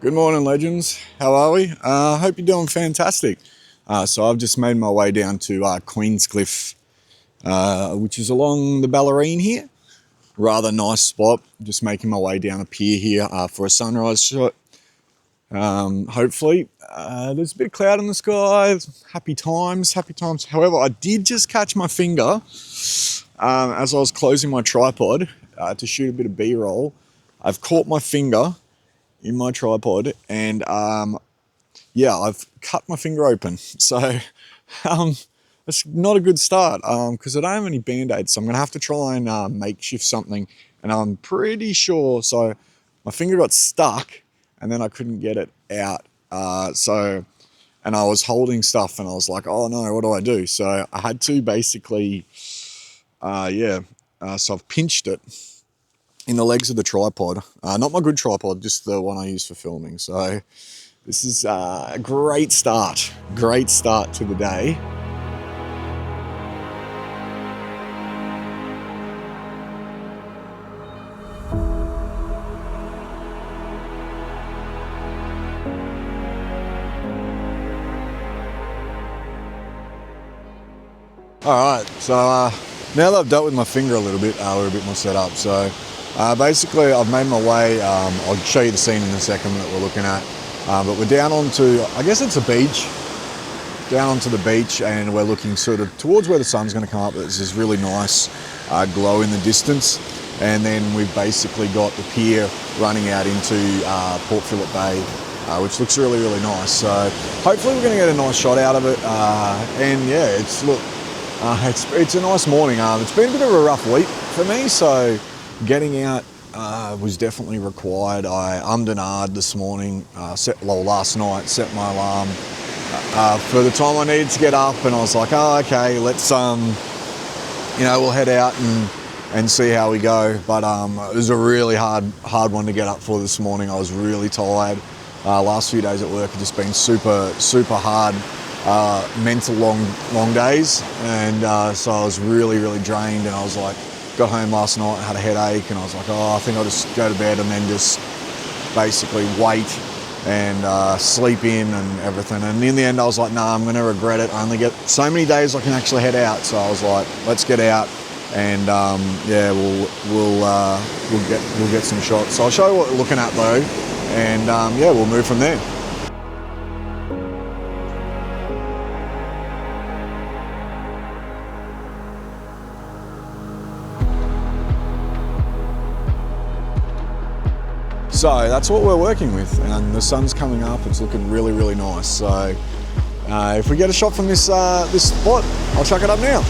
Good morning, legends. How are we? Hope you're doing fantastic. So I've just made my way down to Queenscliff, which is along the Ballerine here. Rather nice spot. Just making my way down a pier here for a sunrise shot. Hopefully, there's a bit of cloud in the sky. Happy times, happy times. However, I did just catch my finger as I was closing my tripod to shoot a bit of B-roll. I've caught my finger in my tripod and yeah, I've cut my finger open. So it's not a good start because I don't have any band-aids, so I'm gonna have to try and makeshift something. And I'm pretty sure, so my finger got stuck and then I couldn't get it out. And I was holding stuff and I was like, oh no, what do I do? So I had to basically, so I've pinched it in the legs of the tripod. Not my good tripod, just the one I use for filming. So this is a great start to the day. All right, so now that I've dealt with my finger a little bit, we're a bit more set up. So basically I've made my way, I'll show you the scene in a second that we're looking at, but we're down onto, I guess it's a beach, down onto the beach, and we're looking sort of towards where the sun's gonna come up. There's this really nice glow in the distance, and then we've basically got the pier running out into Port Phillip Bay, which looks really, really nice. So hopefully we're gonna get a nice shot out of it, and yeah, it's a nice morning. It's been a bit of a rough week for me, so getting out was definitely required. I ummed and ahed this morning, last night, set my alarm for the time I needed to get up, and I was like, oh, okay, let's, we'll head out and see how we go. But it was a really hard one to get up for this morning. I was really tired. Last few days at work have just been super, super hard. Mental long days, and so I was really, really drained, and I was like, got home last night, had a headache, and I was like, oh, I think I'll just go to bed and then just basically wait and sleep in and everything. And in the end I was like, nah, I'm gonna regret it. I only get so many days I can actually head out. So I was like, let's get out, and yeah, we'll get some shots. So I'll show you what we're looking at though, and yeah, we'll move from there. So that's what we're working with, and the sun's coming up. It's looking really, really nice. So if we get a shot from this spot, I'll chuck it up now.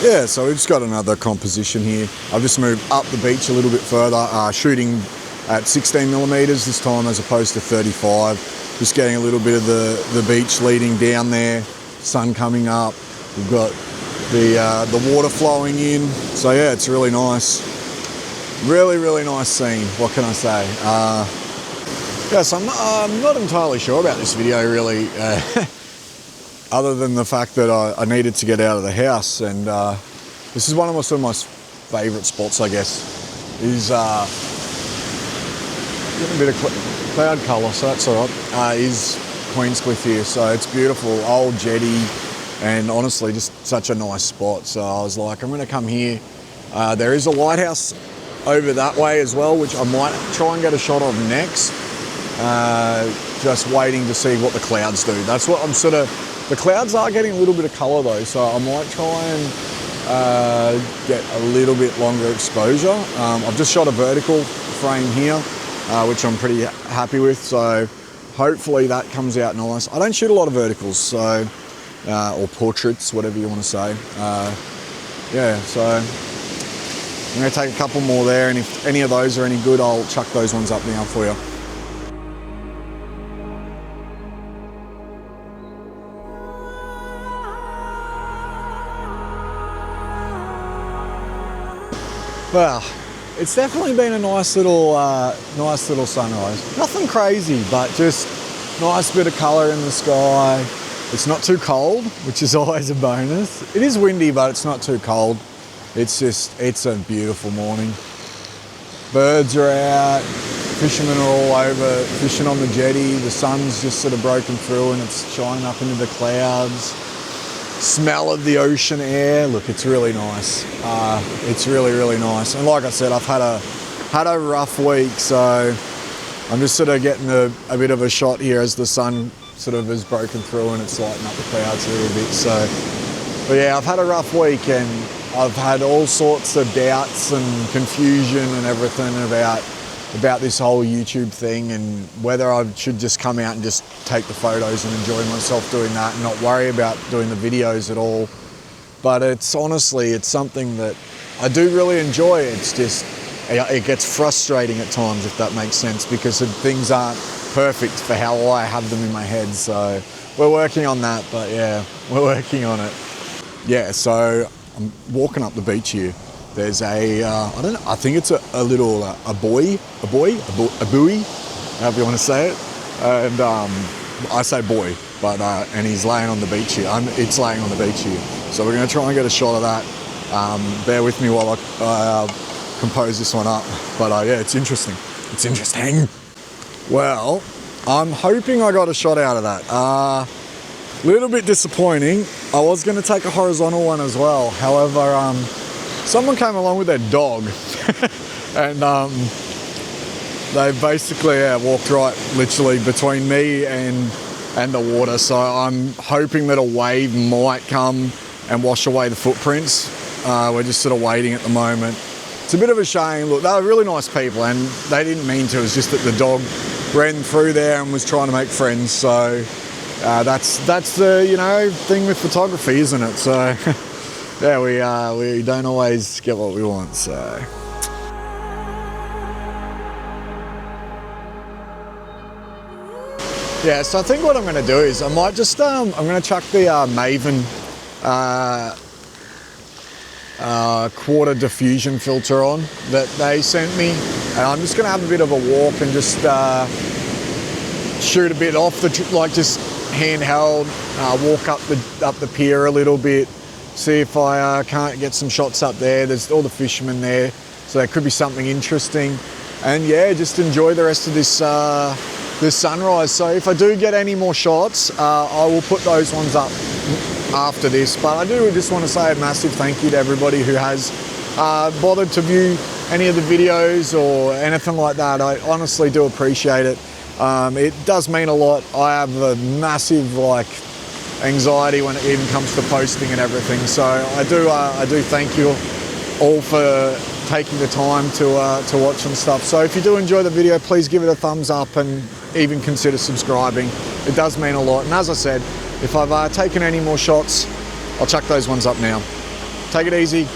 Yeah, so we've just got another composition here. I've just moved up the beach a little bit further, shooting at 16mm this time as opposed to 35. Just getting a little bit of the beach leading down there, sun coming up. We've got the water flowing in. So yeah, it's really nice. Really, really nice scene, what can I say? Yes, I'm not entirely sure about this video really. Other than the fact that I needed to get out of the house, and this is one of my favourite spots, I guess, is getting a bit of cloud colour, so that's all right, is Queenscliff here. So it's beautiful, old jetty, and honestly just such a nice spot. So I was like, I'm going to come here. There is a lighthouse over that way as well, which I might try and get a shot of next. Just waiting to see what the clouds do. That's what I'm sort of... The clouds are getting a little bit of colour though, so I might try and get a little bit longer exposure. I've just shot a vertical frame here, which I'm pretty happy with, so hopefully that comes out nice. I don't shoot a lot of verticals, so or portraits, whatever you want to say. yeah, so I'm going to take a couple more there, and if any of those are any good, I'll chuck those ones up now for you. Well, it's definitely been a nice little sunrise. Nothing crazy, but just nice bit of colour in the sky. It's not too cold, which is always a bonus. It is windy, but it's not too cold. It's a beautiful morning. Birds are out, fishermen are all over, fishing on the jetty. The sun's just sort of broken through and it's shining up into the clouds. Smell of the ocean air. Look, it's really nice. It's really, really nice. And like I said, I've had a rough week, so I'm just sort of getting a bit of a shot here as the sun sort of has broken through and it's lighting up the clouds a little bit. So, but yeah, I've had a rough week and I've had all sorts of doubts and confusion and everything about this whole YouTube thing and whether I should just come out and just take the photos and enjoy myself doing that and not worry about doing the videos at all. But it's honestly, it's something that I do really enjoy. It's just, it gets frustrating at times, if that makes sense, because things aren't perfect for how I have them in my head. So we're working on that, but yeah, we're working on it. Yeah, so I'm walking up the beach here. There's a, I think it's a little, a buoy, however you want to say it. And I say boy, but, and he's laying on the beach here. It's laying on the beach here. So we're going to try and get a shot of that. Bear with me while I compose this one up. But yeah, it's interesting. It's interesting. Well, I'm hoping I got a shot out of that. Little bit disappointing. I was going to take a horizontal one as well. However, someone came along with their dog and they basically walked right literally between me and the water. So I'm hoping that a wave might come and wash away the footprints. We're just sort of waiting at the moment. It's a bit of a shame. Look, they were really nice people and they didn't mean to. It was just that the dog ran through there and was trying to make friends. So that's the thing with photography, isn't it? So yeah, we don't always get what we want. So yeah, so I think what I'm going to do is I might just I'm going to chuck the Maven quarter diffusion filter on that they sent me, and I'm just going to have a bit of a walk and just shoot a bit off the just handheld, walk up the pier a little bit, see if I can't get some shots up there. There's all the fishermen there, so there could be something interesting. And yeah, just enjoy the rest of this this sunrise. So if I do get any more shots, I will put those ones up after this. But I do just want to say a massive thank you to everybody who has bothered to view any of the videos or anything like that. I honestly do appreciate it. It does mean a lot. I have a massive anxiety when it even comes to posting and everything. So I do thank you all for taking the time to watch and stuff. So if you do enjoy the video, please give it a thumbs up and even consider subscribing. It does mean a lot. And as I said, if I've taken any more shots, I'll chuck those ones up now. Take it easy.